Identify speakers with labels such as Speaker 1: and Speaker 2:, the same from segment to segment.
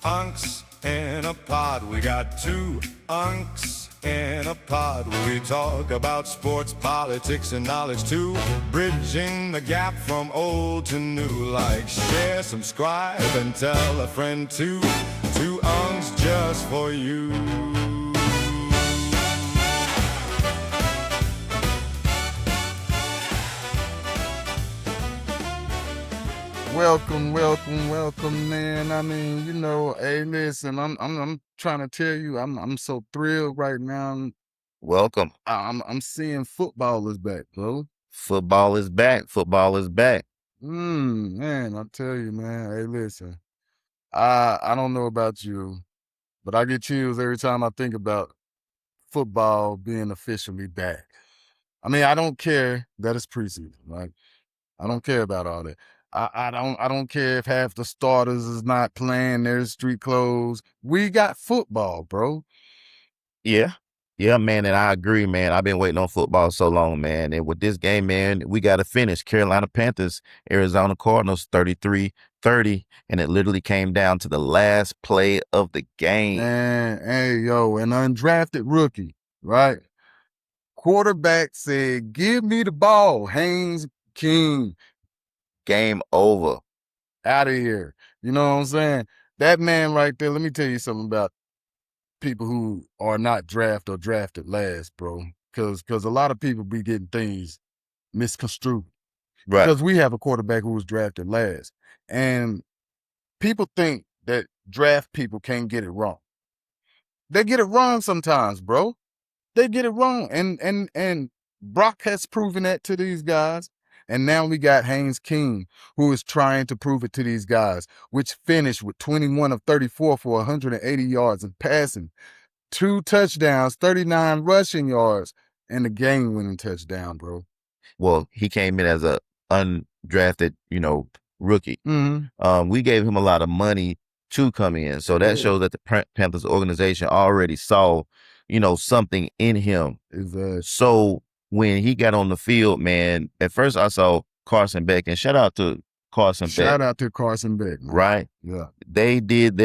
Speaker 1: Unks in a pod. We got two unks in a pod. We talk about sports, politics, and knowledge too. Bridging the gap from old to new. Like, share, subscribe, and tell a friend too. Two unks just for you.
Speaker 2: Welcome, man. I mean, hey, listen, I'm trying to tell you, I'm so thrilled right now.
Speaker 3: Welcome.
Speaker 2: I'm seeing football is back, bro.
Speaker 3: Football is back. Football is back.
Speaker 2: Man, I tell you, man. Hey, listen, I don't know about you, but I get chills every time I think about football being officially back. I mean, I don't care that it's preseason, right? I don't care about all that. I don't care if half the starters is not playing their street clothes. We got football, bro.
Speaker 3: Yeah. Yeah, man, and I agree, man. I've been waiting on football so long, man. And with this game, man, we got to finish. Carolina Panthers, Arizona Cardinals, 33-30, and it literally came down to the last play of the game.
Speaker 2: And, hey, yo, an undrafted rookie, right? Quarterback said, give me the ball, Haynes King.
Speaker 3: Game over.
Speaker 2: Out of here. You know what I'm saying? That man right there, let me tell you something about people who are not drafted or drafted last, bro. Because a lot of people be getting things misconstrued.
Speaker 3: Right.
Speaker 2: Because we have a quarterback who was drafted last. And people think that draft people can't get it wrong. They get it wrong sometimes, bro. They get it wrong. And Brock has proven that to these guys. And now we got Haynes King, who is trying to prove it to these guys, which finished with 21 of 34 for 180 yards and passing, 2 touchdowns, 39 rushing yards, and the game-winning touchdown, bro.
Speaker 3: Well, he came in as a undrafted, rookie.
Speaker 2: Mm-hmm.
Speaker 3: We gave him a lot of money to come in. So that shows that the Panthers organization already saw, something in him.
Speaker 2: Exactly.
Speaker 3: So when he got on the field, man, at first I saw Carson Beck, and shout out to Carson Beck.
Speaker 2: Shout out to Carson Beck, man.
Speaker 3: Right?
Speaker 2: Yeah.
Speaker 3: They did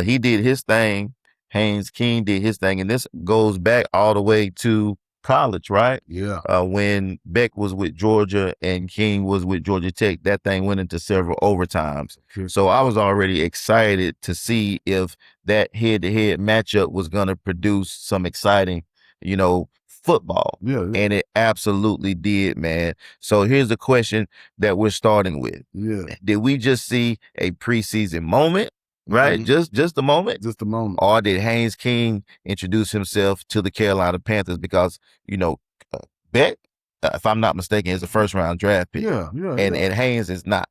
Speaker 3: he did his thing. Haynes King did his thing. And this goes back all the way to college, right?
Speaker 2: Yeah.
Speaker 3: When Beck was with Georgia and King was with Georgia Tech, that thing went into several overtimes.
Speaker 2: Sure.
Speaker 3: So I was already excited to see if that head-to-head matchup was going to produce some exciting, football.
Speaker 2: Yeah.
Speaker 3: And it absolutely did, man. So here's the question that we're starting with.
Speaker 2: Yeah.
Speaker 3: Did we just see a preseason moment? Right?
Speaker 2: Mm-hmm.
Speaker 3: Just a moment?
Speaker 2: Just a moment.
Speaker 3: Or did Haynes King introduce himself to the Carolina Panthers because, Beck, if I'm not mistaken, is a first-round draft pick.
Speaker 2: Yeah.
Speaker 3: And Haynes is not.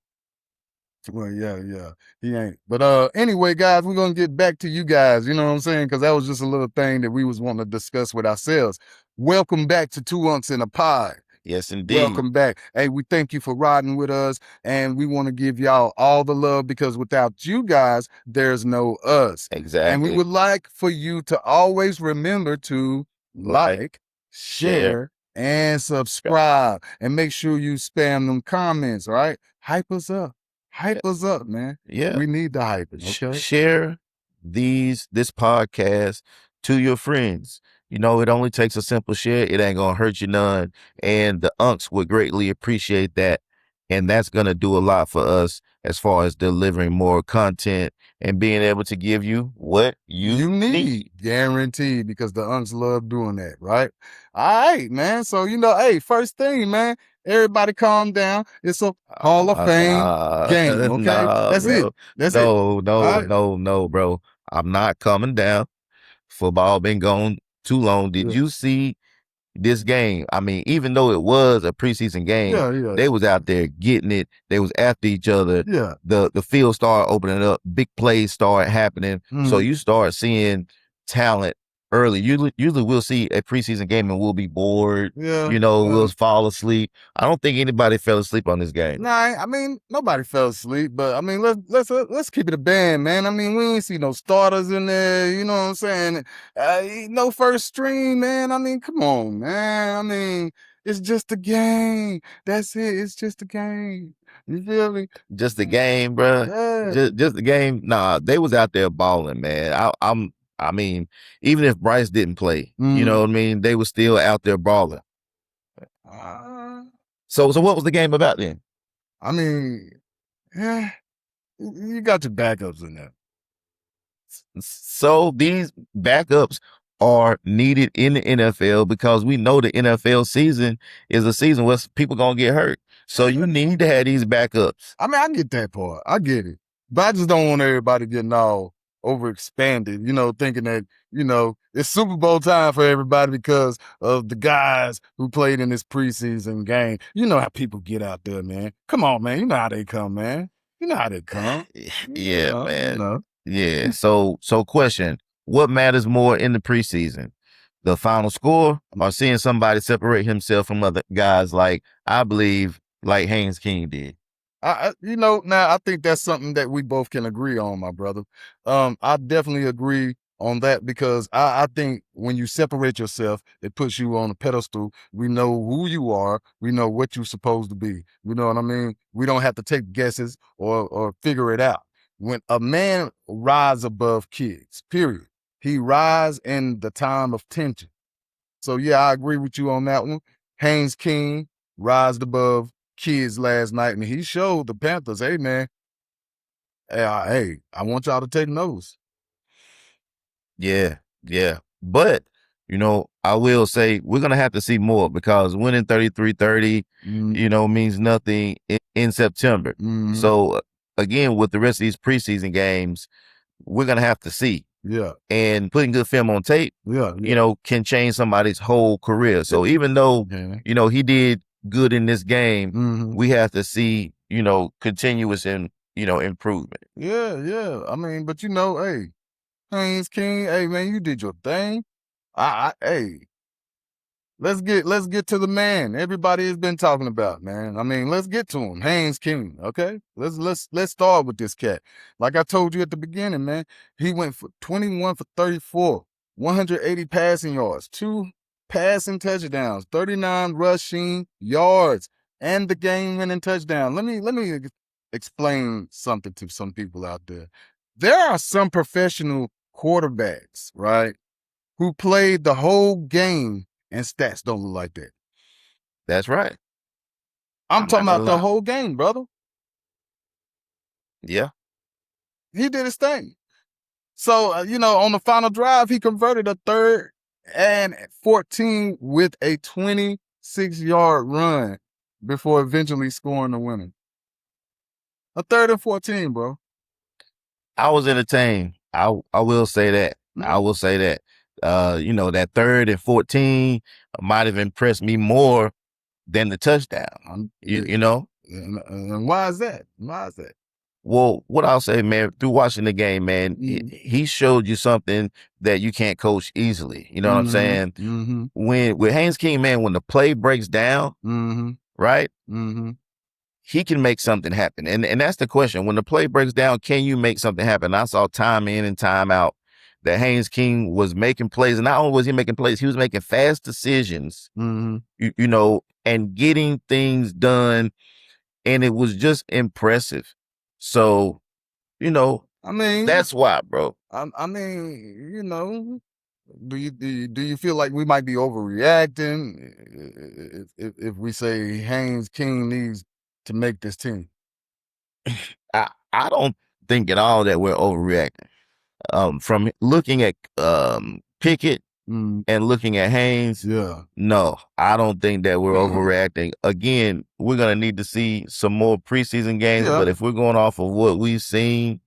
Speaker 2: Well, yeah, he ain't. But anyway, guys, we're gonna get back to you guys. You know what I'm saying? Because that was just a little thing that we was wanting to discuss with ourselves. Welcome back to Two Unks in a Pod.
Speaker 3: Yes, indeed.
Speaker 2: Welcome back. Hey, we thank you for riding with us, and we want to give y'all all the love because without you guys, there's no us.
Speaker 3: Exactly.
Speaker 2: And we would like for you to always remember to like, share, and subscribe, and make sure you spam them comments. All right, hype us up. Hype us up, man.
Speaker 3: Yeah.
Speaker 2: We need the hype. Okay.
Speaker 3: Share this podcast to your friends. It only takes a simple share. It ain't gonna hurt you none. And the unks would greatly appreciate that. And that's gonna do a lot for us as far as delivering more content and being able to give you what you need.
Speaker 2: Guaranteed, because the unks love doing that, right? All right, man. So, hey, first thing, man, everybody calm down. It's a Hall of Fame game, okay? That's
Speaker 3: bro.
Speaker 2: it. That's
Speaker 3: No, bro. I'm not coming down. Football been gone too long. Did you see this game? I mean, even though it was a preseason game, they was out there getting it. They was after each other.
Speaker 2: Yeah.
Speaker 3: The field started opening up. Big plays started happening. So you start seeing talent early. Usually we'll see a preseason game and we'll be bored. We'll fall asleep. I don't think anybody fell asleep on this game.
Speaker 2: Nah, I mean, nobody fell asleep, but I mean, let's keep it a band, man. I mean, we ain't see no starters in there, you know what I'm saying? No first string, man. I mean, come on, man. I mean, it's just a game. That's it. It's just a game. You feel me?
Speaker 3: Just the game, bro.
Speaker 2: Yeah.
Speaker 3: Just the game. Nah, they was out there balling, man. I mean, even if Bryce didn't play, you know what I mean, they were still out there balling.
Speaker 2: Uh,
Speaker 3: So what was the game about then?
Speaker 2: I mean, yeah, you got your backups in there.
Speaker 3: So these backups are needed in the NFL because we know the NFL season is a season where people gonna get hurt. So you need to have these backups.
Speaker 2: I mean, I get that part. I get it. But I just don't want everybody getting all overexpanded, thinking that, it's Super Bowl time for everybody because of the guys who played in this preseason game. You know how people get out there, man. Come on, man. You know how they come, man. You know how they come.
Speaker 3: Yeah, man.
Speaker 2: You know.
Speaker 3: Yeah. So question, what matters more in the preseason? The final score or seeing somebody separate himself from other guys like I believe like Haynes King did?
Speaker 2: Now I think that's something that we both can agree on, my brother. I definitely agree on that because I think when you separate yourself, it puts you on a pedestal. We know who you are. We know what you're supposed to be. You know what I mean? We don't have to take guesses or figure it out. When a man rise above kids, period, he rise in the time of tension. So yeah, I agree with you on that one. Haynes King rised above kids last night, and he showed the Panthers, hey man, hey, I want y'all to take notice.
Speaker 3: Yeah, yeah. But, I will say we're going to have to see more because winning 33-30, means nothing in September. So, again, with the rest of these preseason games, we're going to have to see.
Speaker 2: Yeah.
Speaker 3: And putting good film on tape, can change somebody's whole career. So even though, he did good in this game, we have to see, continuous and, improvement.
Speaker 2: Yeah. I mean, but hey, Haynes King, hey man, you did your thing. Hey, let's get to the man everybody has been talking about, man. I mean, let's get to him, Haynes King. Okay, let's start with this cat. Like I told you at the beginning, man, he went for 21 for 34, 180 passing yards, 2 passing touchdowns, 39 rushing yards, and the game-winning touchdown. Let me explain something to some people out there. There are some professional quarterbacks, right, who played the whole game and stats don't look like that.
Speaker 3: That's right.
Speaker 2: I'm talking about the whole game, brother.
Speaker 3: Yeah.
Speaker 2: He did his thing. So, on the final drive, he converted a 3rd and 14 with a 26-yard run before eventually scoring the winner. A 3rd and 14, bro.
Speaker 3: I was entertained. I will say that. I will say that. That 3rd and 14 might have impressed me more than the touchdown. You know?
Speaker 2: And why is that?
Speaker 3: Well, what I'll say, man, through watching the game, man, he showed you something that you can't coach easily. You know what I'm saying? When with Haynes King, man, when the play breaks down, right? He can make something happen. And that's the question. When the play breaks down, can you make something happen? I saw time in and time out that Haynes King was making plays. And not only was he making plays, he was making fast decisions, and getting things done. And it was just impressive. So,
Speaker 2: I mean,
Speaker 3: that's why, bro.
Speaker 2: I mean, do you feel like we might be overreacting if we say Haynes King needs to make this team?
Speaker 3: I don't think at all that we're overreacting. From looking at Pickett and looking at Haynes, no, I don't think that we're overreacting. Again, we're gonna need to see some more preseason games, but if we're going off of what we've seen,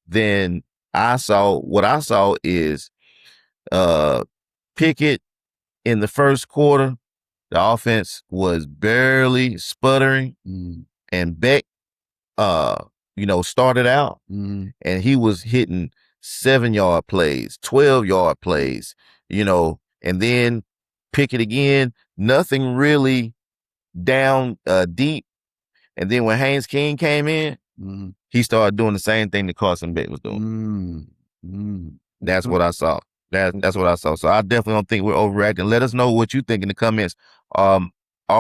Speaker 3: then what I saw is Pickett in the first quarter, the offense was barely sputtering, and Beck started out and he was hitting 7-yard plays, 12-yard plays, and then Pickett again, nothing really down deep. And then when Haynes King came in, he started doing the same thing that Carson Beck was doing. That's what I saw. That's what I saw. So I definitely don't think we're overreacting. Let us know what you think in the comments. Are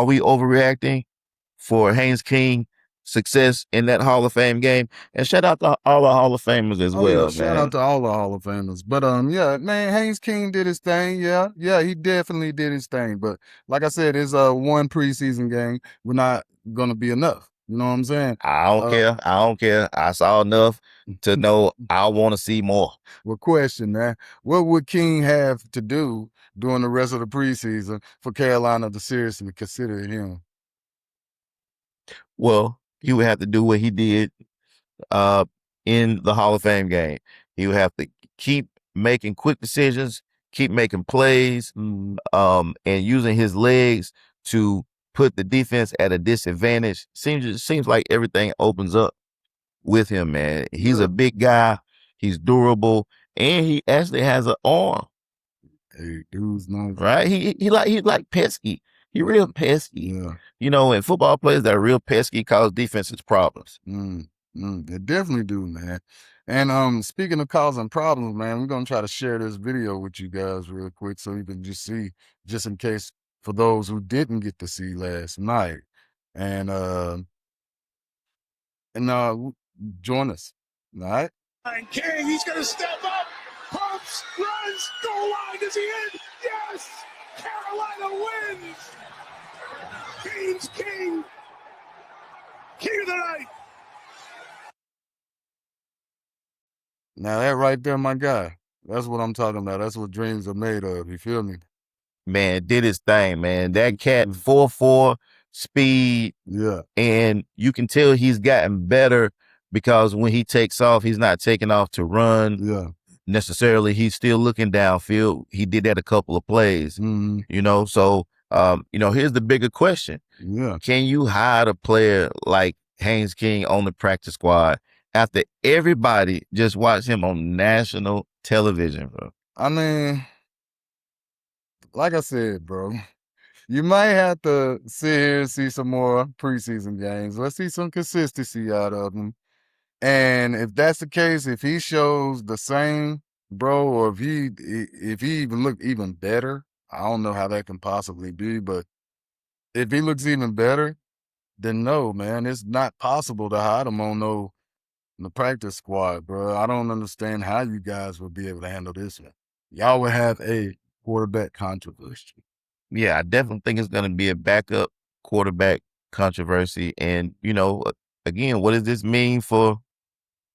Speaker 3: we overreacting for Haynes King success in that Hall of Fame game. And shout out to all the Hall of Famers as
Speaker 2: Oh yeah,
Speaker 3: well,
Speaker 2: shout
Speaker 3: man.
Speaker 2: out to all the Hall of Famers. But yeah, man, Haynes King did his thing. Yeah, he definitely did his thing. But like I said, it's one preseason game. We're not gonna be enough. You know what I'm saying?
Speaker 3: I don't care. I don't care. I saw enough to know I want to see more.
Speaker 2: Well, question, man. What would King have to do during the rest of the preseason for Carolina to seriously consider him?
Speaker 3: Well, he would have to do what he did in the Hall of Fame game. He would have to keep making quick decisions, keep making plays, and using his legs to put the defense at a disadvantage. Seems like everything opens up with him, man. He's a big guy, he's durable, and he actually has an arm.
Speaker 2: Hey, dude's nice.
Speaker 3: Right? He like pesky. He real pesky.
Speaker 2: Yeah.
Speaker 3: You know, and football players that are real pesky cause defenses problems.
Speaker 2: They definitely do, man. And speaking of causing problems, man, we're gonna try to share this video with you guys real quick so you can just see, just in case for those who didn't get to see last night. And join us. All right.
Speaker 1: King, he's going to step up. Pumps, runs, goal line. Is he in? Yes! Carolina wins! Haynes King, King of the night.
Speaker 2: Now that right there, my guy. That's what I'm talking about. That's what dreams are made of. You feel me?
Speaker 3: Man, did his thing, man. That cat 4.4 speed.
Speaker 2: Yeah.
Speaker 3: And you can tell he's gotten better because when he takes off, he's not taking off to run necessarily. He's still looking downfield. He did that a couple of plays, you know. So, here's the bigger question.
Speaker 2: Yeah.
Speaker 3: Can you hide a player like Haynes King on the practice squad after everybody just watched him on national television, bro?
Speaker 2: I mean, like I said, bro, you might have to sit here and see some more preseason games. Let's see some consistency out of him. And if that's the case, if he shows the same, bro, or if he even look even better, I don't know how that can possibly be, but if he looks even better, then no, man, it's not possible to hide him on the practice squad, bro. I don't understand how you guys would be able to handle this one. Y'all would have a quarterback controversy.
Speaker 3: Yeah, I definitely think it's going to be a backup quarterback controversy. And, again, what does this mean for,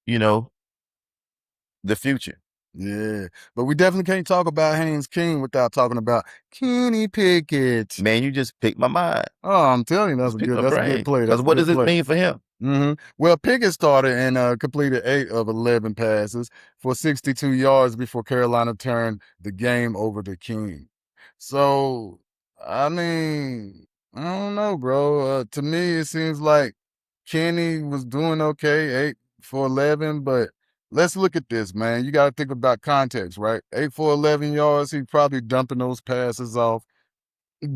Speaker 3: the future?
Speaker 2: Yeah, but we definitely can't talk about Haynes King without talking about Kenny Pickett.
Speaker 3: Man, you just picked my mind.
Speaker 2: Oh, I'm telling you, that's a good play.
Speaker 3: Because what does this mean for him?
Speaker 2: Well, Pickett started and completed 8 of 11 passes for 62 yards before Carolina turned the game over to King. So, I mean, I don't know, bro. To me, it seems like Kenny was doing okay, 8 for 11, but let's look at this, man. You got to think about context, right? 8 for 11 yards, he probably dumping those passes off.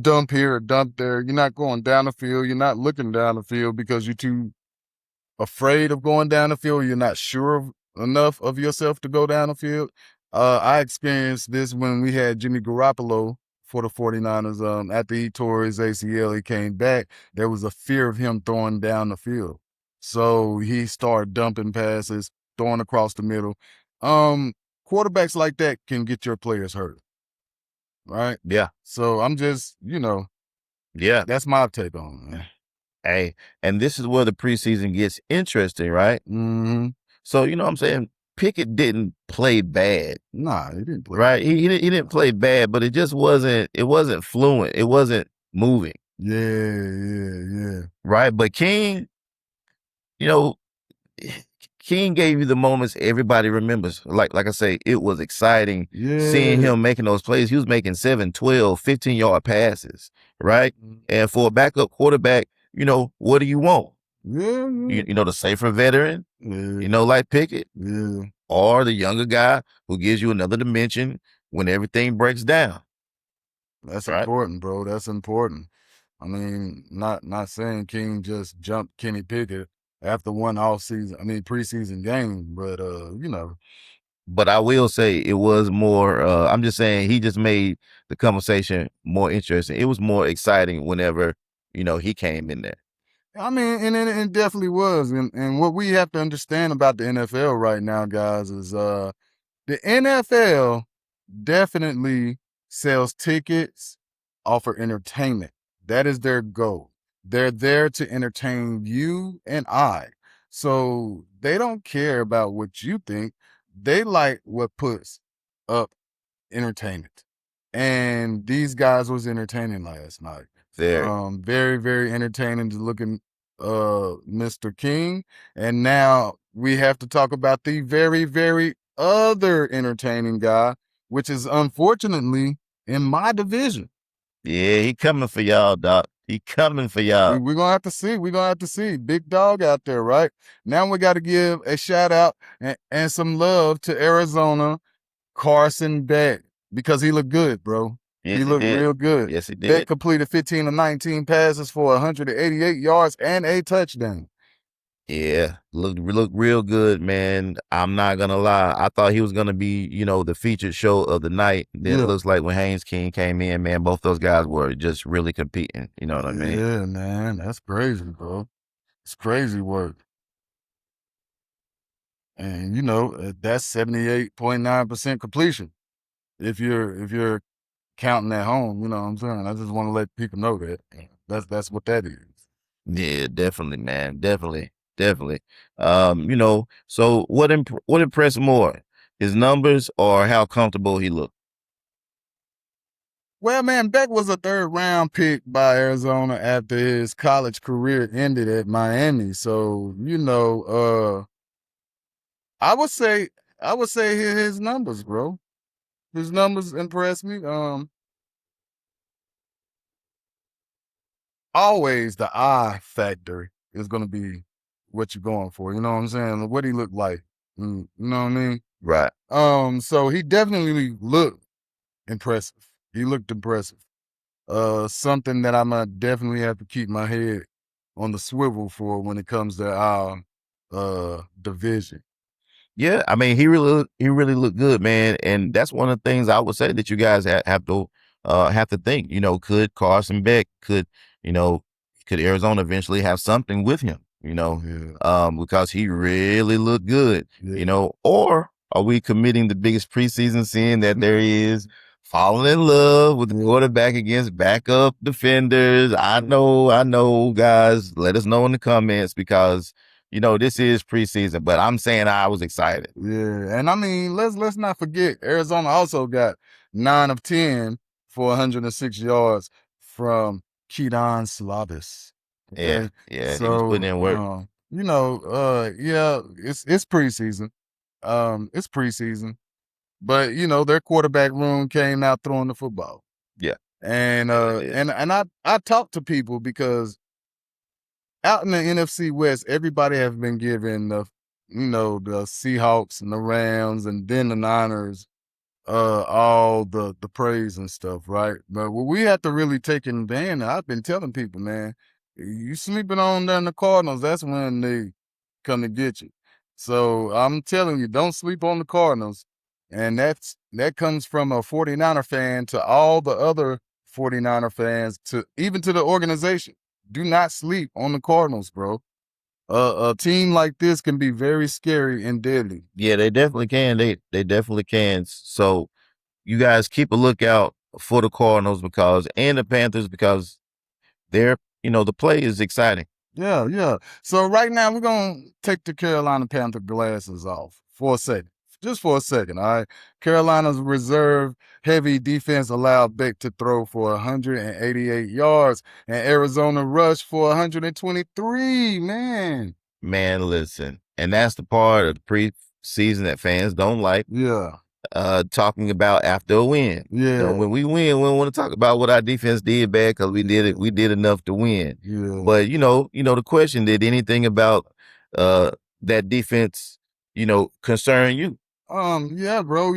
Speaker 2: Dump here, dump there. You're not going down the field. You're not looking down the field because you're too afraid of going down the field. You're not sure enough of yourself to go down the field. I experienced this when we had Jimmy Garoppolo for the 49ers. After he tore his ACL, he came back. There was a fear of him throwing down the field. So he started dumping passes, throwing across the middle. Quarterbacks like that can get your players hurt. Right?
Speaker 3: Yeah.
Speaker 2: So I'm just,
Speaker 3: yeah,
Speaker 2: that's my take on it, man.
Speaker 3: Hey, and this is where the preseason gets interesting, right? So, you know what I'm saying? Pickett didn't play bad.
Speaker 2: Nah, he didn't play
Speaker 3: right. He didn't play bad, but it just wasn't fluent. It wasn't moving.
Speaker 2: Yeah.
Speaker 3: Right. But King, King gave you the moments everybody remembers. Like I say, it was exciting seeing him making those plays. He was making 7, 12, 15-yard passes, right? And for a backup quarterback, what do you want?
Speaker 2: Yeah.
Speaker 3: The safer veteran, like Pickett, or the younger guy who gives you another dimension when everything breaks down.
Speaker 2: That's important, bro. That's important. I mean, not saying King just jumped Kenny Pickett after one preseason game, but
Speaker 3: But I will say it was more, I'm just saying he just made the conversation more interesting. It was more exciting whenever, he came in there.
Speaker 2: I mean, and it definitely was. And what we have to understand about the NFL right now, guys, is the NFL definitely sells tickets, offer entertainment. That is their goal. They're there to entertain you and I. So they don't care about what you think. They like what puts up entertainment. And these guys was entertaining last night.
Speaker 3: Very.
Speaker 2: Very, very entertaining to looking Mr. King. And now we have to talk about the very, very other entertaining guy, which is unfortunately in my division.
Speaker 3: Yeah, he coming for y'all, Doc. He coming for y'all.
Speaker 2: We're gonna have to see. We're gonna have to see. Big dog out there, right? Now we got to give a shout out and some love to Arizona Carson Beck because he looked good, bro.
Speaker 3: Yes,
Speaker 2: He looked
Speaker 3: did.
Speaker 2: real good.
Speaker 3: Yes, he
Speaker 2: Beck
Speaker 3: did.
Speaker 2: completed 15 of 19 passes for 188 yards and a touchdown.
Speaker 3: Yeah, look real good, man. I'm not gonna lie. I thought he was gonna be, the featured show of the night. Then it
Speaker 2: Yeah.
Speaker 3: looks like when Haynes King came in, man, both those guys were just really competing. You know what I mean?
Speaker 2: Yeah, man. That's crazy, bro. It's crazy work. And that's 78.9% completion. If you're counting at home, you know what I'm saying? I just want to let people know that. That's what that is.
Speaker 3: Yeah, definitely, man. Definitely, definitely. So what impressed more, his numbers or how comfortable he looked?
Speaker 2: Well, man, Beck was a third round pick by Arizona after his college career ended at Miami. So, I would say his numbers, bro. His numbers impressed me. Always the eye factor is gonna be what you're going for. You know what I'm saying? What he looked like. You know what I mean?
Speaker 3: Right.
Speaker 2: So he definitely looked impressive. He looked impressive. Something that I'm gonna definitely have to keep my head on the swivel for when it comes to our division.
Speaker 3: Yeah, I mean, he really looked good, man, and that's one of the things I would say that you guys have to think. Could Carson Beck you know could Arizona eventually have something with him?
Speaker 2: Yeah.
Speaker 3: Because he really looked good.
Speaker 2: Yeah.
Speaker 3: Or are we committing the biggest preseason sin that there is? Falling in love with the quarterback against backup defenders. I know, guys. Let us know in the comments because this is preseason, but I'm saying I was excited.
Speaker 2: Yeah, and I mean, let's not forget, Arizona also got 9 of 10 for 106 yards from Keaton Slavis.
Speaker 3: Yeah,
Speaker 2: Okay,
Speaker 3: yeah, he was putting
Speaker 2: so
Speaker 3: in work.
Speaker 2: yeah, it's preseason. It's preseason, but their quarterback room came out throwing the football,
Speaker 3: Yeah,
Speaker 2: and
Speaker 3: yeah, it is.
Speaker 2: I talk to people because out in the NFC West, everybody has been given the Seahawks and the Rams and then the Niners all the praise and stuff, right? But what we have to really take in band, I've been telling people, man, you sleeping on them the Cardinals, that's when they come to get you. So I'm telling you, don't sleep on the Cardinals. And that comes from a 49er fan to all the other 49er fans, to even to the organization. Do not sleep on the Cardinals, bro. A team like this can be very scary and deadly.
Speaker 3: Yeah, they definitely can. They definitely can. So you guys keep a lookout for the Cardinals and the Panthers because the play is exciting.
Speaker 2: Yeah, yeah. So right now we're gonna take the Carolina Panther glasses off for a second. Just for a second, all right. Carolina's reserve heavy defense allowed Beck to throw for 188 yards and Arizona rushed for 123. Man.
Speaker 3: Man, listen, and that's the part of the preseason that fans don't like.
Speaker 2: Yeah.
Speaker 3: Talking about after a win.
Speaker 2: Yeah.
Speaker 3: When we win, we don't want to talk about what our defense did bad because we did it. We did enough to win.
Speaker 2: Yeah.
Speaker 3: But the question: did anything about that defense, concern you?
Speaker 2: Yeah, bro.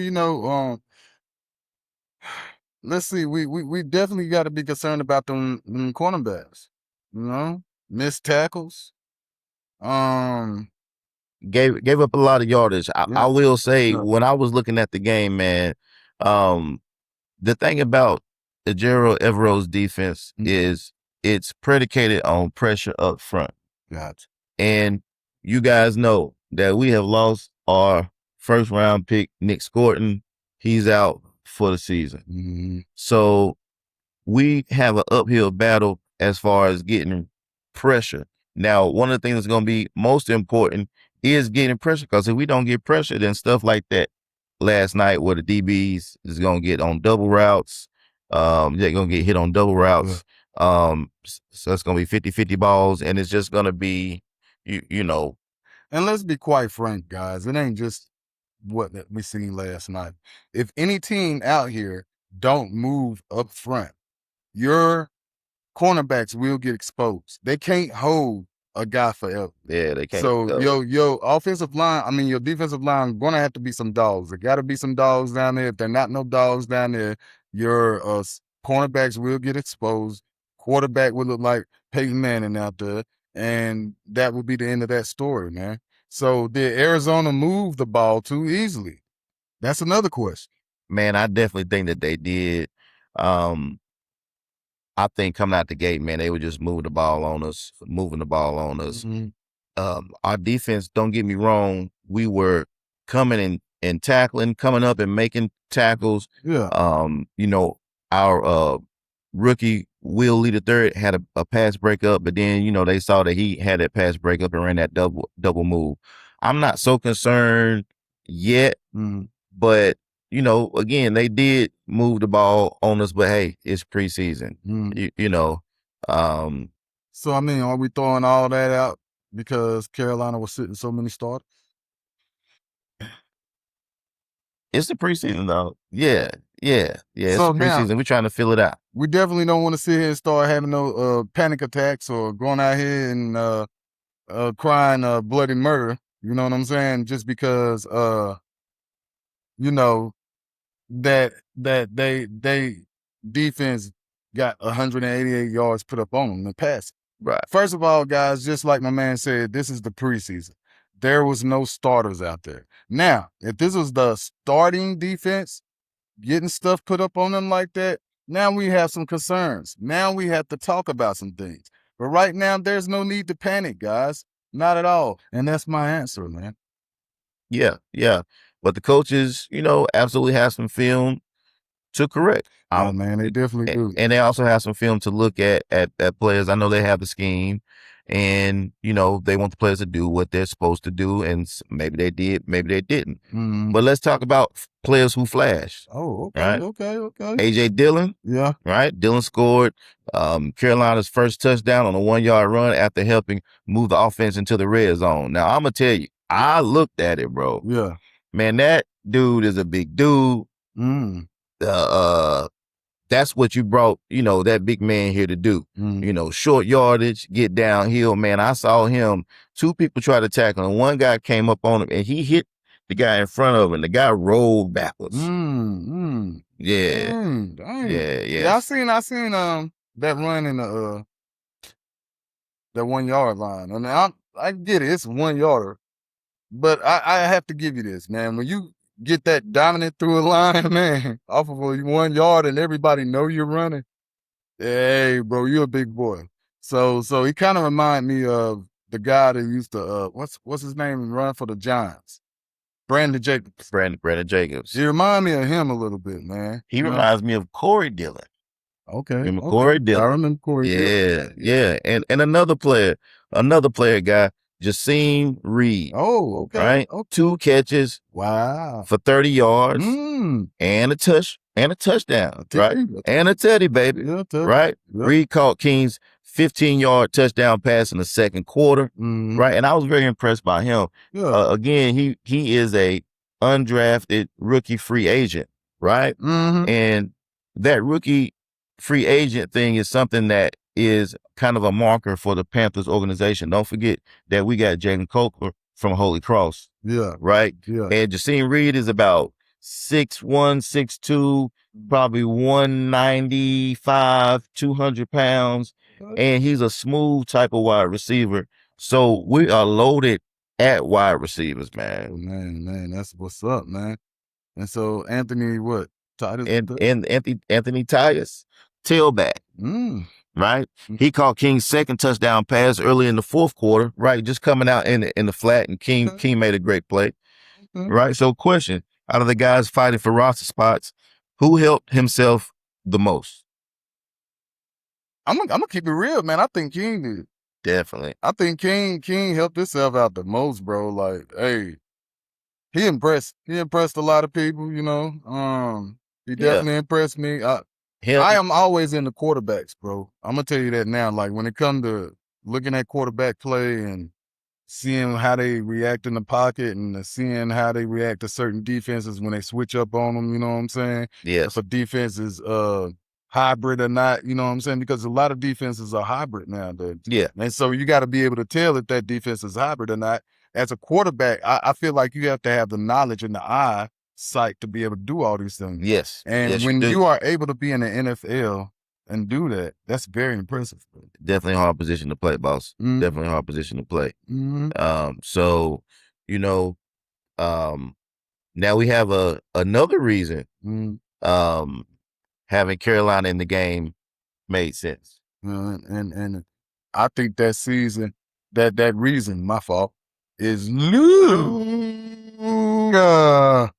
Speaker 2: Let's see. We definitely got to be concerned about them cornerbacks. Missed tackles. Um,
Speaker 3: Gave up a lot of yardage. I
Speaker 2: yeah,
Speaker 3: will say
Speaker 2: yeah.
Speaker 3: when I was looking at the game, man, the thing about the Gerald Evero's defense is it's predicated on pressure up front.
Speaker 2: Gotcha.
Speaker 3: And you guys know that we have lost our first round pick, Nick Scorton. He's out for the season.
Speaker 2: Mm-hmm.
Speaker 3: So we have an uphill battle as far as getting pressure. Now, one of the things that's going to be most important is getting pressure, because if we don't get pressure, then stuff like that last night where the DBs is going to get on double routes, they're going to get hit on double routes. So it's going to be 50-50 balls, and it's just going to be, you know.
Speaker 2: And let's be quite frank, guys. It ain't just what we seen last night. If any team out here don't move up front, your cornerbacks will get exposed. They can't hold a guy forever.
Speaker 3: Yeah, they can't.
Speaker 2: So your offensive line, I mean your defensive line, gonna have to be some dogs. There got to be some dogs down there. If they're not no dogs down there, your cornerbacks will get exposed. Quarterback will look like Peyton Manning out there, and that would be the end of that story, man. So did Arizona move the ball too easily? That's another question.
Speaker 3: Man, I definitely think that they did. I think coming out the gate, man, they were just moving the ball on us.
Speaker 2: Mm-hmm.
Speaker 3: Our defense, don't get me wrong, we were coming and tackling, coming up and making tackles.
Speaker 2: Yeah.
Speaker 3: Our rookie Will Lee III had a pass breakup, but then they saw that he had that pass breakup and ran that double move. I'm not so concerned yet, but again, they did move the ball on us, but hey, it's preseason.
Speaker 2: So, I mean, are we throwing all that out because Carolina was sitting so many starters?
Speaker 3: It's the preseason, though. Yeah. It's
Speaker 2: So
Speaker 3: the preseason. We're trying to fill it out.
Speaker 2: We definitely don't want to sit here and start having no panic attacks or going out here and crying bloody murder. You know what I'm saying? Just because that they defense got 188 yards put up on them in the pass.
Speaker 3: Right.
Speaker 2: First of all, guys, just like my man said, this is the preseason. There was no starters out there. Now, if this was the starting defense getting stuff put up on them like that, now we have some concerns. Now we have to talk about some things. But right now, there's no need to panic, guys. Not at all. And that's my answer, man.
Speaker 3: Yeah. But the coaches, absolutely have some film to correct.
Speaker 2: Oh, man, they definitely do.
Speaker 3: And they also have some film to look at players. I know they have the scheme, and, they want the players to do what they're supposed to do, and maybe they did, maybe they didn't. But let's talk about players who flashed.
Speaker 2: Oh, okay,
Speaker 3: right?
Speaker 2: okay.
Speaker 3: A.J. Dillon.
Speaker 2: Yeah.
Speaker 3: Right? Dillon scored Carolina's first touchdown on a 1-yard run after helping move the offense into the red zone. Now, I'm going to tell you, I looked at it, bro.
Speaker 2: Yeah.
Speaker 3: Man, that dude is a big dude. That's what you brought, that big man here to do. Short yardage, get downhill. Man, I saw him. 2 people try to tackle him. One guy came up on him and he hit the guy in front of him. The guy rolled backwards. Yeah.
Speaker 2: Dang.
Speaker 3: Yeah.
Speaker 2: Yeah, I seen that run in the that 1-yard line. I mean, I get it. It's a 1-yarder. But I have to give you this, man. When you get that dominant through a line, man, off of a 1 yard and everybody know you're running, hey, bro, you're a big boy. So he kind of remind me of the guy that used to what's his name, run for the Giants, Brandon Jacobs.
Speaker 3: Brandon Jacobs.
Speaker 2: He remind me of him a little bit, man.
Speaker 3: He reminds me of Corey Dillon.
Speaker 2: Okay.
Speaker 3: Remember Corey Dillon?
Speaker 2: I remember Corey Dillon.
Speaker 3: Yeah. And another player, guy, Jasim Reed.
Speaker 2: Oh, okay.
Speaker 3: Right?
Speaker 2: Okay.
Speaker 3: 2 catches.
Speaker 2: Wow.
Speaker 3: For 30 yards. And a touchdown. Right? And a teddy, baby.
Speaker 2: Yeah,
Speaker 3: right?
Speaker 2: Yeah.
Speaker 3: Reed caught King's 15-yard touchdown pass in the second quarter. Right? And I was very impressed by him.
Speaker 2: Yeah.
Speaker 3: Again, he is a undrafted rookie free agent, right? And that rookie free agent thing is something that is kind of a marker for the Panthers organization. Don't forget that we got Jalen Coker from Holy Cross.
Speaker 2: Yeah.
Speaker 3: Right?
Speaker 2: Yeah.
Speaker 3: And Jasim Reed is about 6'1", 6'2", probably 195, 200 pounds. And he's a smooth type of wide receiver. So we are loaded at wide receivers, man.
Speaker 2: Oh, man, that's what's up, man. And so Anthony, what?
Speaker 3: And Anthony Tyus, tailback. right?
Speaker 2: Mhm.
Speaker 3: He caught King's second touchdown pass early in the fourth quarter, right? Just coming out in the flat, and King made a great play, right? So, question: out of the guys fighting for roster spots, who helped himself the most?
Speaker 2: I'm gonna keep it real, man. I think King did.
Speaker 3: Definitely.
Speaker 2: I think King helped himself out the most, bro. Like, hey, he impressed a lot of people, you know. He definitely impressed me. I am always in the quarterbacks, bro. I'm gonna tell you that now. Like when it comes to looking at quarterback play and seeing how they react in the pocket and seeing how they react to certain defenses when they switch up on them, you know what I'm saying?
Speaker 3: Yes.
Speaker 2: If a defense is hybrid or not, you know what I'm saying? Because a lot of defenses are hybrid nowadays.
Speaker 3: Yeah.
Speaker 2: And so you got to be able to tell if that defense is hybrid or not. As a quarterback, I feel like you have to have the knowledge and the eye sight to be able to do all these things.
Speaker 3: Yes.
Speaker 2: And
Speaker 3: yes,
Speaker 2: when
Speaker 3: do.
Speaker 2: you are able to be in the NFL and do that, that's very impressive.
Speaker 3: Definitely a hard position to play, boss.
Speaker 2: Mhm.
Speaker 3: Definitely a hard position to play.
Speaker 2: Mhm.
Speaker 3: So, now we have another reason
Speaker 2: Mhm.
Speaker 3: having Carolina in the game made sense.
Speaker 2: And I think that season, that reason, my fault, is Luke.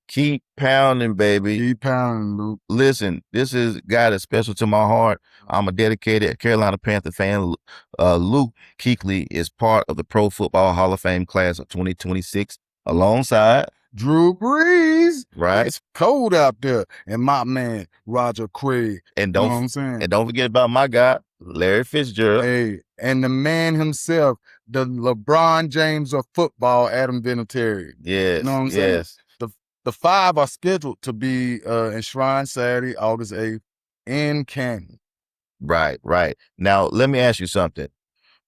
Speaker 3: Keep pounding, baby.
Speaker 2: Keep pounding, Luke.
Speaker 3: Listen, this is a guy that's special to my heart. I'm a dedicated Carolina Panther fan. Luke Kuechly is part of the Pro Football Hall of Fame class of 2026 alongside
Speaker 2: Drew Brees.
Speaker 3: Right.
Speaker 2: It's cold out there. And my man, Roger Craig.
Speaker 3: And
Speaker 2: You know what I'm saying?
Speaker 3: don't forget about my guy, Larry Fitzgerald.
Speaker 2: Hey, and the man himself, the LeBron James of football, Adam Vinatieri.
Speaker 3: Yes.
Speaker 2: You know what I'm saying? The five are scheduled to be enshrined Saturday, August 8th in Canton.
Speaker 3: Right. Now, let me ask you something.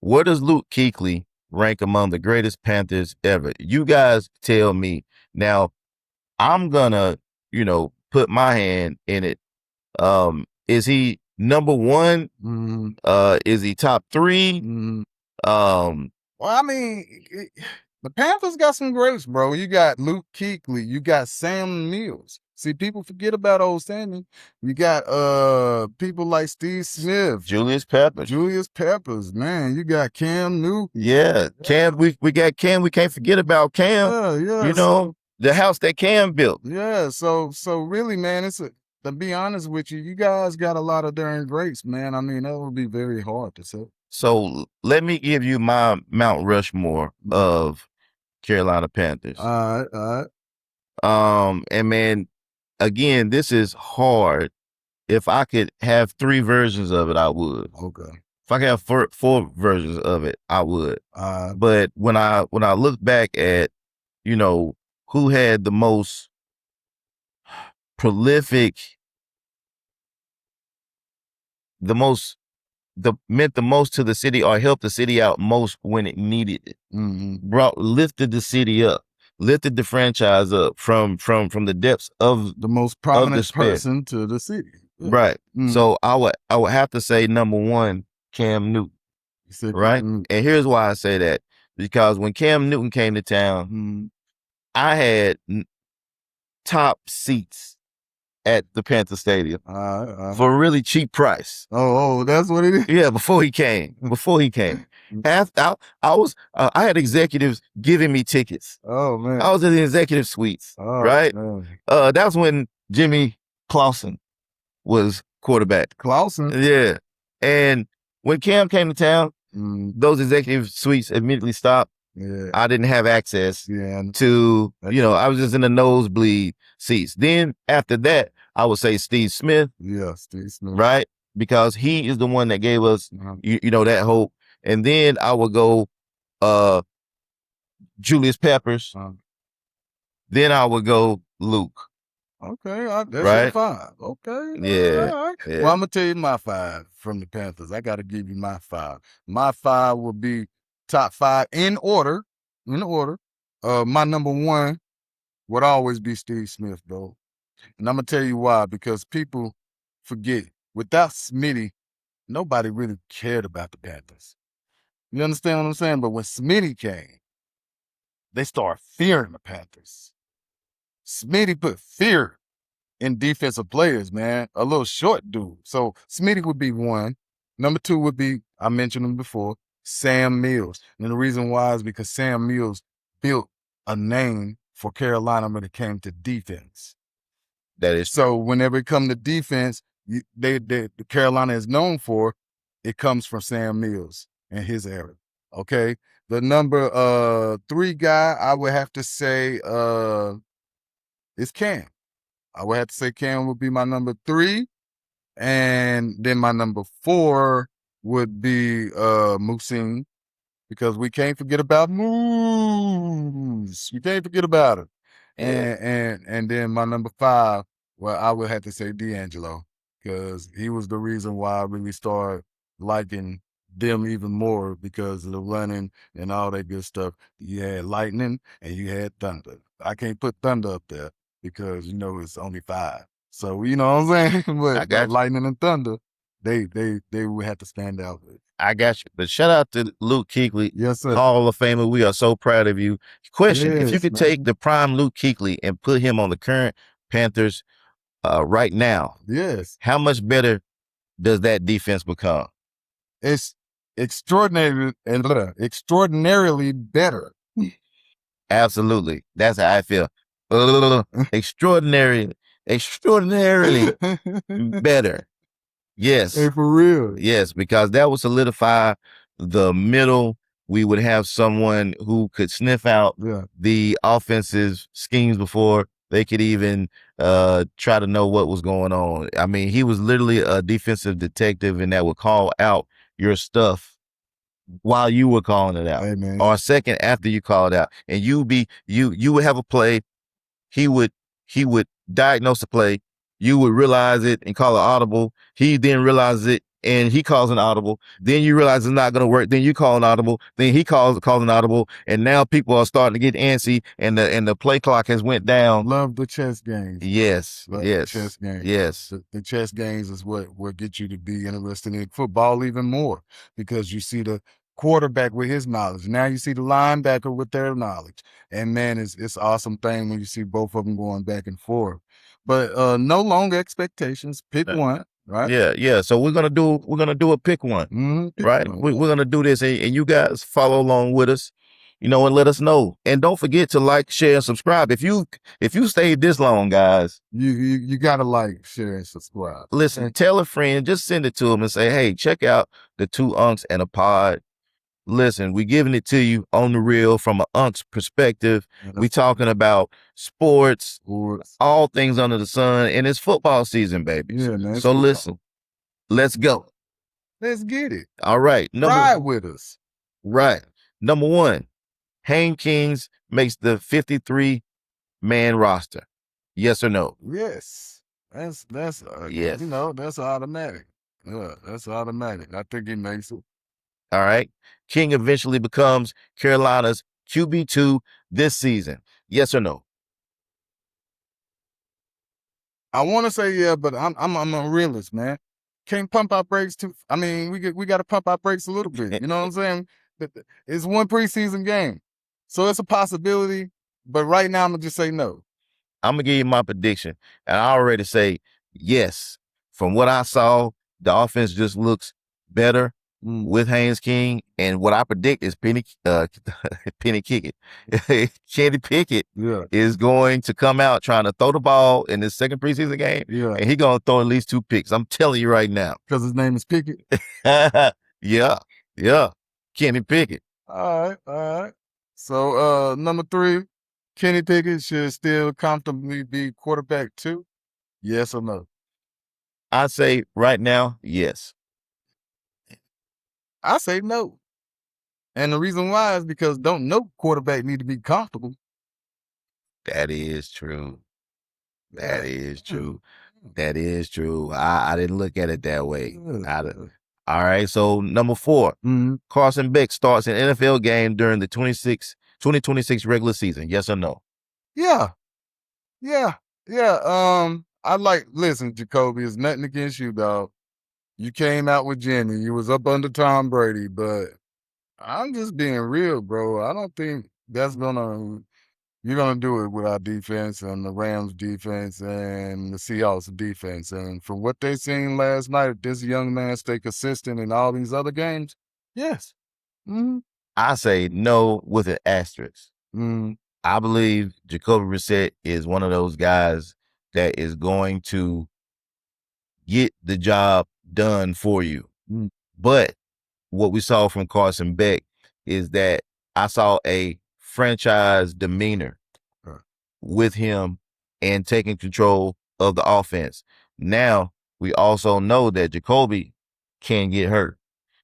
Speaker 3: Where does Luke Kuechly rank among the greatest Panthers ever? You guys tell me. Now, I'm gonna, put my hand in it. Is he number one? Is he top three?
Speaker 2: Well, I mean, the Panthers got some greats, bro. You got Luke Kuechly, you got Sam Mills. See, people forget about old Sammy. You got people like Steve Smith,
Speaker 3: Julius Peppers,
Speaker 2: man. You got Cam Newton.
Speaker 3: Yeah, Cam. We got Cam. We can't forget about Cam.
Speaker 2: Yeah.
Speaker 3: The house that Cam built.
Speaker 2: Yeah, so really, man, to be honest with you, you guys got a lot of darn greats, man. I mean, that would be very hard to say.
Speaker 3: So let me give you my Mount Rushmore of Carolina Panthers.
Speaker 2: All right.
Speaker 3: And man, again, this is hard. If I could have 3 versions of it, I would.
Speaker 2: Okay.
Speaker 3: If I could have 4 versions of it, I would. But when I look back at, who had the most prolific, meant the most to the city or helped the city out most when it needed it. Lifted the city up, lifted the franchise up from the depths of
Speaker 2: the most prominent person to the city.
Speaker 3: Yeah. Right. So I would have to say number 1, Cam Newton. Right. And here's why I say that, because when Cam Newton came to town, I had top seats at the Panther Stadium for a really cheap price.
Speaker 2: Oh, that's what it is.
Speaker 3: Yeah, before he came. I had executives giving me tickets.
Speaker 2: Oh man,
Speaker 3: I was in the executive suites. Right.
Speaker 2: Man.
Speaker 3: That was when Jimmy Clausen was quarterback.
Speaker 2: Clausen.
Speaker 3: Yeah, and when Cam came to town, those executive suites immediately stopped.
Speaker 2: Yeah.
Speaker 3: I didn't have access to, I was just in the nosebleed seats. Then after that, I would say Steve Smith.
Speaker 2: Yeah, Steve Smith.
Speaker 3: Right? Because he is the one that gave us, that hope. And then I would go Julius Peppers. Then I would go Luke.
Speaker 2: Okay, that's your 5. Okay.
Speaker 3: Yeah.
Speaker 2: All right. Well, I'm going to tell you my 5 from the Panthers. I got to give you my 5. My 5 will be top 5 in order. My number 1 would always be Steve Smith, bro. And I'm going to tell you why, because people forget. Without Smitty, nobody really cared about the Panthers. You understand what I'm saying? But when Smitty came, they started fearing the Panthers. Smitty put fear in defensive players, man. A little short dude. So Smitty would be 1. Number 2 would be, I mentioned him before, Sam Mills. And the reason why is because Sam Mills built a name for Carolina when it came to defense.
Speaker 3: That is
Speaker 2: so. Whenever it comes to defense, the Carolina is known for, it comes from Sam Mills and his era. Okay, the number 3 guy, I would have to say is Cam. I would have to say Cam would be my number 3, and then my number 4 would be Musin, because we can't forget about Moose. We can't forget about it. And then my number 5, well, I would have to say D'Angelo, because he was the reason why I really started liking them even more, because of the running and all that good stuff. You had lightning and you had thunder. I can't put thunder up there because it's only 5. So you know what I'm saying?
Speaker 3: I
Speaker 2: but
Speaker 3: got you.
Speaker 2: lightning and thunder, they would have to stand out.
Speaker 3: I got you. But shout out to Luke Kuechly,
Speaker 2: Yes, sir.
Speaker 3: Hall of Famer. We are so proud of you. Question: if you
Speaker 2: Yes,
Speaker 3: could
Speaker 2: man.
Speaker 3: take the prime Luke Kuechly and put him on the current Panthers right now,
Speaker 2: Yes,
Speaker 3: how much better does that defense become?
Speaker 2: it's extraordinary and extraordinarily better.
Speaker 3: Absolutely. That's how I feel. Extraordinary, extraordinarily better. Yes.
Speaker 2: Hey, for real.
Speaker 3: Yes, because that would solidify the middle. We would have someone who could sniff out
Speaker 2: Yeah.
Speaker 3: the offensive schemes before they could even try to know what was going on. I mean, he was literally a defensive detective, and that would call out your stuff while you were calling it out,
Speaker 2: Hey, man.
Speaker 3: or a second after you call it out, and you would have a play. He would diagnose the play. You would realize it and call it audible. He then realizes it and he calls an audible. Then you realize it's not going to work. Then you call an audible. Then he calls an audible. And now people are starting to get antsy, and the play clock has went down.
Speaker 2: Love the chess games.
Speaker 3: Yes,
Speaker 2: Love
Speaker 3: yes,
Speaker 2: the chess games.
Speaker 3: yes.
Speaker 2: The chess games is what get you to be interested in football even more, because you see the quarterback with his knowledge. Now you see the linebacker with their knowledge. And man, it's awesome thing when you see both of them going back and forth. But no long expectations. Pick one, right?
Speaker 3: Yeah. So we're gonna do a pick one,
Speaker 2: Pick
Speaker 3: right?
Speaker 2: one.
Speaker 3: We're gonna do this, and you guys follow along with us, and let us know. And don't forget to like, share, and subscribe. If you stayed this long, guys,
Speaker 2: you gotta like, share, and subscribe.
Speaker 3: listen, tell a friend, just send it to them and say, hey, check out the Two Unks and a Pod. Listen, we giving it to you on the real from an unc's perspective. We talking about sports, all things under the sun, and it's football season, baby.
Speaker 2: Yeah, man.
Speaker 3: So listen, let's go.
Speaker 2: Let's get it.
Speaker 3: All right.
Speaker 2: Ride with us.
Speaker 3: Right. Number 1, Haynes King makes the 53-man roster. Yes or no?
Speaker 2: Yes. That's
Speaker 3: Yes.
Speaker 2: that's automatic. Yeah, that's automatic. I think he makes it.
Speaker 3: All right. King eventually becomes Carolina's QB2 this season. Yes or no?
Speaker 2: I want to say yeah, but I'm a realist, man. Can't pump our brakes too. I mean, we got to pump our brakes a little bit. You know what I'm saying? It's one preseason game, so it's a possibility. But right now, I'm gonna just say no.
Speaker 3: I'm gonna give you my prediction, and I already say yes. From what I saw, the offense just looks better with Haynes King, and what I predict is Penny Pickett, Kenny Pickett is going to come out trying to throw the ball in his second preseason game, and he's gonna throw at least 2 picks. I'm telling you right now,
Speaker 2: because his name is Pickett.
Speaker 3: yeah, Kenny Pickett.
Speaker 2: All right. So number 3, Kenny Pickett should still comfortably be quarterback 2. Yes or no?
Speaker 3: I say right now, yes.
Speaker 2: I say no. And the reason why is because don't no quarterback need to be comfortable.
Speaker 3: That is true. That is true. That is true. I didn't look at it that way. All right. So number 4, Carson Beck starts an NFL game during the 2026 regular season. Yes or no?
Speaker 2: Yeah. Listen, Jacoby, it's nothing against you, dog. You came out with Jimmy. You was up under Tom Brady, but I'm just being real, bro. I don't think that's gonna you're gonna do it with our defense and the Rams defense and the Seahawks defense. And from what they seen last night, if this young man stay consistent in all these other games, yes. Mm-hmm.
Speaker 3: I say no with an asterisk.
Speaker 2: Mm-hmm.
Speaker 3: I believe Jacoby Brissett is one of those guys that is going to get the job done for you.
Speaker 2: Mm-hmm.
Speaker 3: But what we saw from Carson Beck is that I saw a franchise demeanor with him and taking control of the offense. Now, we also know that Jacoby can get hurt.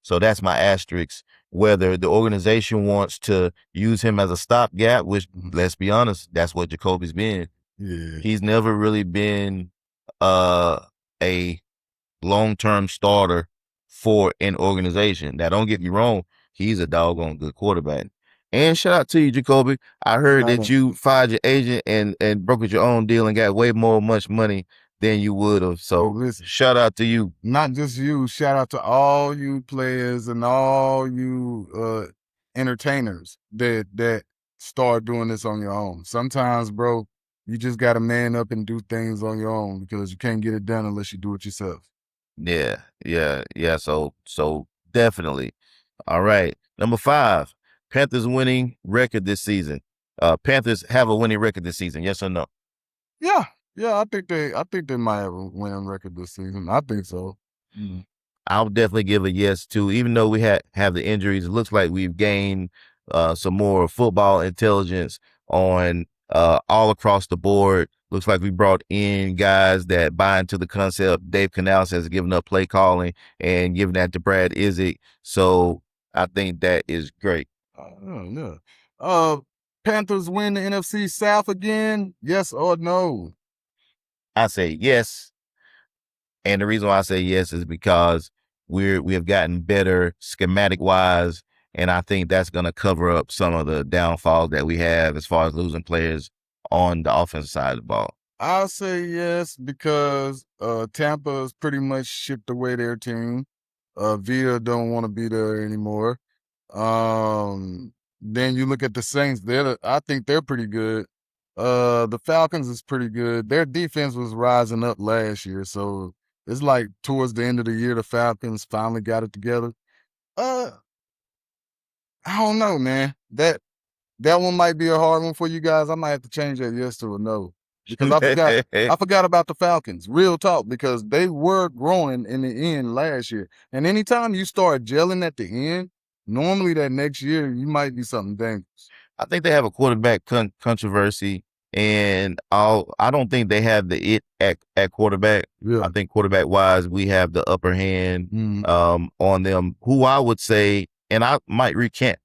Speaker 3: So that's my asterisk. Whether the organization wants to use him as a stopgap, which, let's be honest, that's what Jacoby's been.
Speaker 2: Yeah.
Speaker 3: He's never really been a long-term starter for an organization. Now, don't get me wrong, he's a doggone good quarterback. And shout out to you, Jacoby. I heard that you fired your agent and brokered your own deal and got way much money than you would have. So
Speaker 2: listen,
Speaker 3: shout out to you.
Speaker 2: Not just you. Shout out to all you players and all you entertainers that start doing this on your own. Sometimes, bro, you just got to man up and do things on your own because you can't get it done unless you do it yourself.
Speaker 3: Yeah. So definitely. All right. Number 5, Panthers winning record this season. Panthers have a winning record this season. Yes or no?
Speaker 2: Yeah. I think they might have a winning record this season. I think so.
Speaker 3: Mm-hmm. I'll definitely give a yes too. Even though we have the injuries, it looks like we've gained some more football intelligence on all across the board. Looks like we brought in guys that buy into the concept. Dave Canales has given up play calling and given that to Brad Izzik. So I think that is great.
Speaker 2: Yeah. Panthers win the NFC South again? Yes or no?
Speaker 3: I say yes. And the reason why I say yes is because we have gotten better schematic wise. And I think that's going to cover up some of the downfalls that we have as far as losing players on the offensive side of the ball.
Speaker 2: I'll say yes because Tampa's pretty much shipped away their team. Vita don't want to be there anymore. Then you look at the Saints. I think they're pretty good. The Falcons is pretty good. Their defense was rising up last year, so it's like towards the end of the year, the Falcons finally got it together. I don't know, man. That one might be a hard one for you guys. I might have to change that yes to a no. Because I forgot about the Falcons. Real talk, because they were growing in the end last year. And anytime you start gelling at the end, normally that next year you might be something dangerous.
Speaker 3: I think they have a quarterback controversy, and I don't think they have the it at quarterback.
Speaker 2: Yeah.
Speaker 3: I think quarterback wise, we have the upper hand on them. Who I would say, and I might recant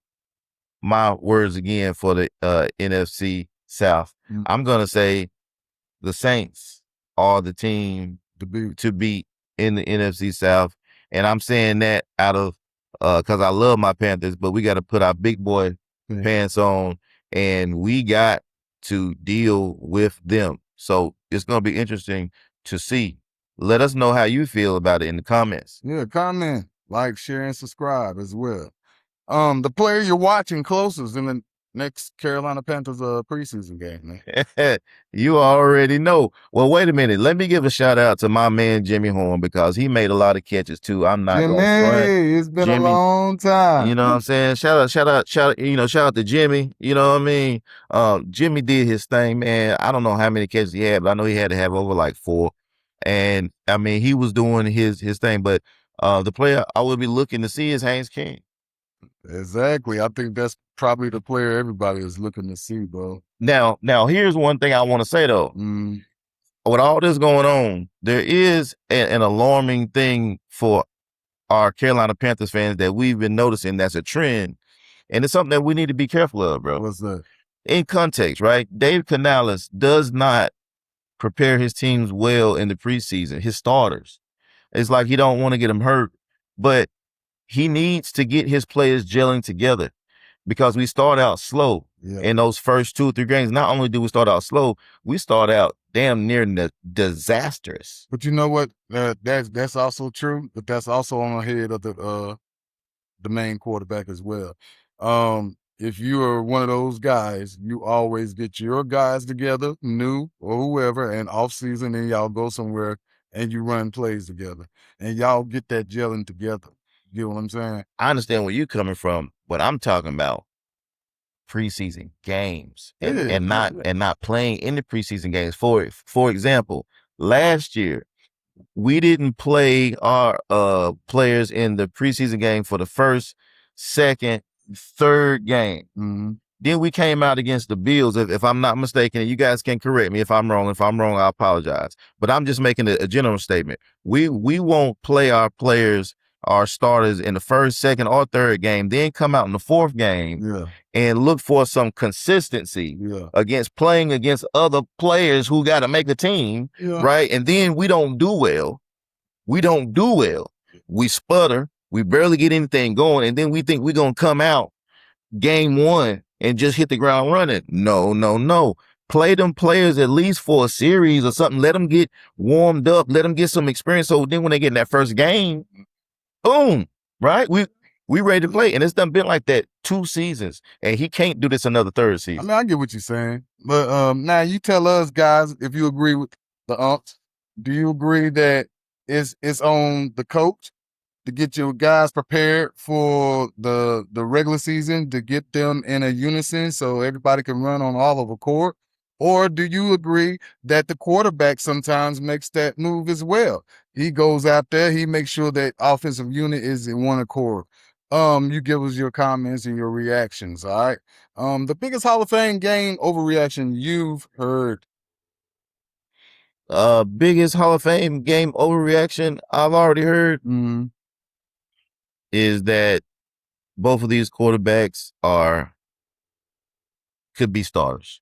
Speaker 3: my words again for the NFC South. I'm gonna say the Saints are the team to beat in the NFC South, and I'm saying that out of because I love my Panthers, but we got to put our big boy pants on, and we got to deal with them. So it's gonna be interesting to see. Let us know how you feel about it in the comments.
Speaker 2: Yeah, comment, like, share, and subscribe as well. The player you're watching closest in the next Carolina Panthers preseason game,
Speaker 3: man. You already know. Well, wait a minute. Let me give a shout out to my man Jimmy Horn because he made a lot of catches too. I'm not going to front.
Speaker 2: It's been a long time.
Speaker 3: You know what I'm saying? Shout out to Jimmy. You know what I mean? Jimmy did his thing, man. I don't know how many catches he had, but I know he had to have over like 4. And I mean, he was doing his thing. But the player I would be looking to see is Haynes King.
Speaker 2: Exactly. I think that's probably the player everybody is looking to see, bro.
Speaker 3: Now, here's one thing I want to say, though. With all this going on, there is an alarming thing for our Carolina Panthers fans that we've been noticing that's a trend, and it's something that we need to be careful of, bro.
Speaker 2: What's that?
Speaker 3: In context, right? Dave Canales does not prepare his teams well in the preseason, his starters. It's like he don't want to get them hurt, but he needs to get his players gelling together because we start out slow in those first 2 or 3 games. Not only do we start out slow, we start out damn near disastrous.
Speaker 2: But you know what? That's also true, but that's also on the head of the main quarterback as well. if you are one of those guys, you always get your guys together, new or whoever, and off season, and y'all go somewhere and you run plays together, and y'all get that gelling together. You know what I'm saying?
Speaker 3: I understand where you're coming from, but I'm talking about preseason games and not playing in the preseason games. For example, last year we didn't play our players in the preseason game for the first, second, third game.
Speaker 2: Mm-hmm.
Speaker 3: Then we came out against the Bills, if I'm not mistaken. You guys can correct me if I'm wrong. If I'm wrong, I apologize. But I'm just making a general statement. We won't play our players, our starters in the first, second, or third game, then come out in the fourth game and look for some consistency against playing against other players who got to make a team, right? And then we don't do well. We don't do well. We sputter. We barely get anything going. And then we think we're going to come out game one and just hit the ground running. No. Play them players at least for a series or something. Let them get warmed up. Let them get some experience. So then when they get in that first game, boom, right? We ready to play. And it's done been like that 2 seasons. And he can't do this another third season.
Speaker 2: I mean, I get what you're saying. But now you tell us, guys, if you agree with the UnKs. Do you agree that it's on the coach to get your guys prepared for the regular season, to get them in a unison so everybody can run on all of a court? Or do you agree that the quarterback sometimes makes that move as well? He goes out there, he makes sure that offensive unit is in one accord. You give us your comments and your reactions, all right? The biggest Hall of Fame game overreaction you've heard.
Speaker 3: Biggest Hall of Fame game overreaction I've already heard is that both of these quarterbacks could be starters.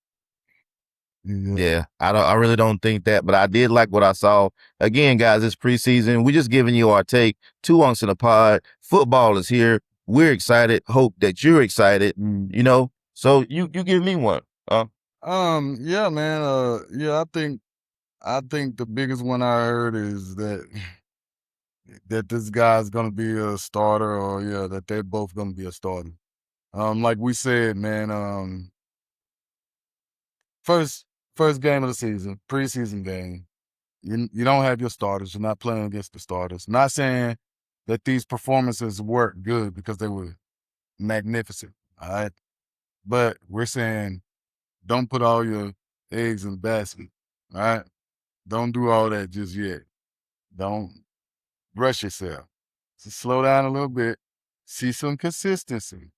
Speaker 3: Yeah, I really don't think that, but I did like what I saw. Again, guys, it's preseason. We're just giving you our take. 2 UnKs in a pod. Football is here. We're excited. Hope that you're excited. You know, so you give me one.
Speaker 2: Yeah, man. Yeah, I think the biggest one I heard is that this guy's gonna be a starter, or that they're both gonna be a starter. Like we said, man. First game of the season, preseason game. You don't have your starters. You're not playing against the starters. Not saying that these performances weren't good, because they were magnificent. All right, but we're saying don't put all your eggs in the basket. All right, don't do all that just yet. Don't rush yourself. Just slow down a little bit. See some consistency.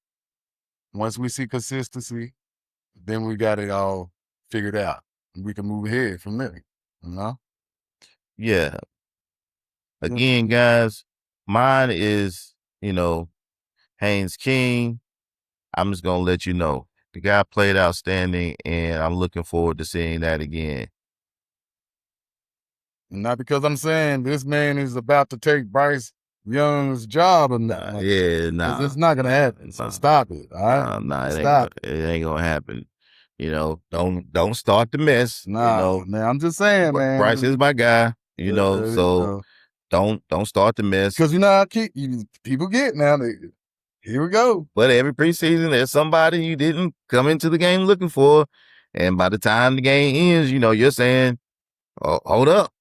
Speaker 2: Once we see consistency, then we got it all figured out. We can move ahead from there. You know?
Speaker 3: Yeah. Again, guys, mine is, Haynes King. I'm just gonna let you know. The guy played outstanding, and I'm looking forward to seeing that again.
Speaker 2: Not because I'm saying this man is about to take Bryce Young's job or not. It's not gonna happen. So stop it. All right?
Speaker 3: It ain't gonna happen. Don't start the mess.
Speaker 2: Man, I'm just saying, man.
Speaker 3: Bryce is my guy. So don't start the mess.
Speaker 2: Because how people get now. Here we go.
Speaker 3: But every preseason, there's somebody you didn't come into the game looking for, and by the time the game ends, you're saying, "Oh, hold up,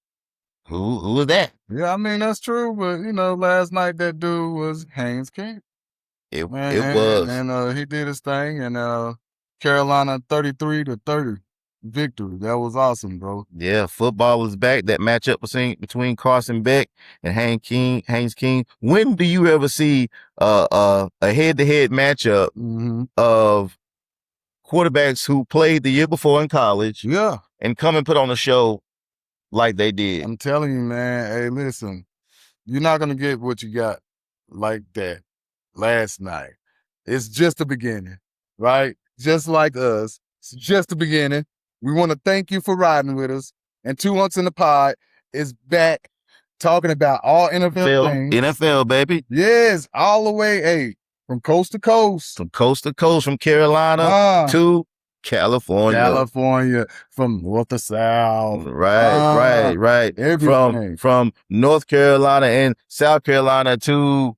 Speaker 3: who was that?"
Speaker 2: Yeah, I mean that's true. But last night that dude was Haynes King.
Speaker 3: It was,
Speaker 2: and he did his thing, and Carolina 33-30 victory. That was awesome, bro.
Speaker 3: Yeah, football is back. That matchup between Carson Beck and Haynes King. When do you ever see a head-to-head matchup of quarterbacks who played the year before in college and come and put on a show like they did?
Speaker 2: I'm telling you, man. Hey, listen, you're not gonna get what you got like that last night. It's just the beginning, right? Just like us. It's just the beginning. We want to thank you for riding with us. And 2 UnKs in the pod is back talking about all NFL things.
Speaker 3: NFL, baby.
Speaker 2: Yes, all the way, hey, from coast to coast.
Speaker 3: From coast to coast, from Carolina to California.
Speaker 2: From north to south.
Speaker 3: Right.
Speaker 2: Everything.
Speaker 3: From North Carolina and South Carolina to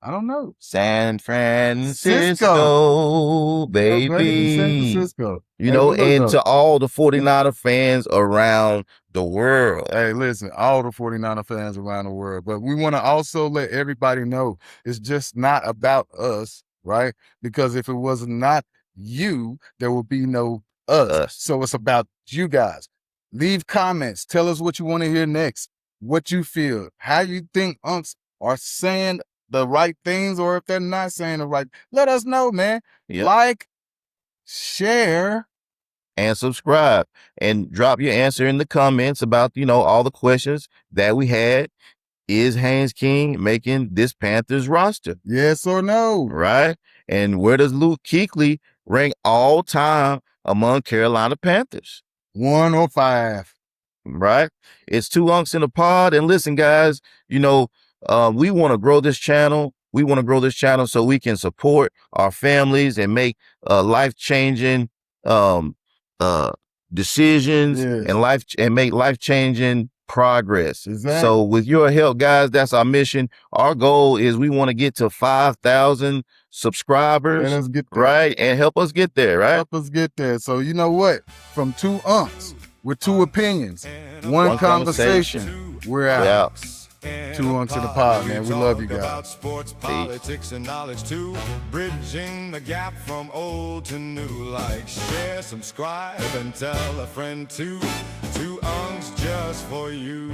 Speaker 2: I don't know.
Speaker 3: San Francisco,
Speaker 2: Oh, buddy, San
Speaker 3: baby.
Speaker 2: Francisco.
Speaker 3: You
Speaker 2: Hey,
Speaker 3: know,
Speaker 2: well, look,
Speaker 3: and
Speaker 2: though.
Speaker 3: to all the 49er fans around the world.
Speaker 2: Hey, listen, all the 49er fans around the world. But we want to also let everybody know it's just not about us, right? Because if it was not you, there would be no us. So it's about you guys. Leave comments. Tell us what you want to hear next, what you feel, how you think unks are saying the right things, or if they're not saying the right. Let us know, man.
Speaker 3: Yep.
Speaker 2: Like, share,
Speaker 3: and subscribe, and drop your answer in the comments about, you know, all the questions that we had. Is Haynes King making this Panthers roster?
Speaker 2: yes or no.
Speaker 3: Right? And where does Luke Kuechly rank all time among Carolina Panthers?
Speaker 2: 1 or 5.
Speaker 3: Right? It's two unks in a pod. And listen, guys, you know, we want to grow this channel. We want to grow this channel so we can support our families and make life-changing decisions and make life-changing progress.
Speaker 2: Exactly.
Speaker 3: So with your help, guys, that's our mission. Our goal is we want to get to 5,000 subscribers.
Speaker 2: Let us get there.
Speaker 3: Right? And help us get there, right?
Speaker 2: Help us get there. So you know what? From two unks with two opinions, one conversation. We're out.
Speaker 3: Yeah.
Speaker 2: Two unks in the pod, man. We love you guys.
Speaker 1: About sports, politics, and knowledge too. Bridging the gap from old to new. Like, share, subscribe, and tell a friend too. Two unks just for you.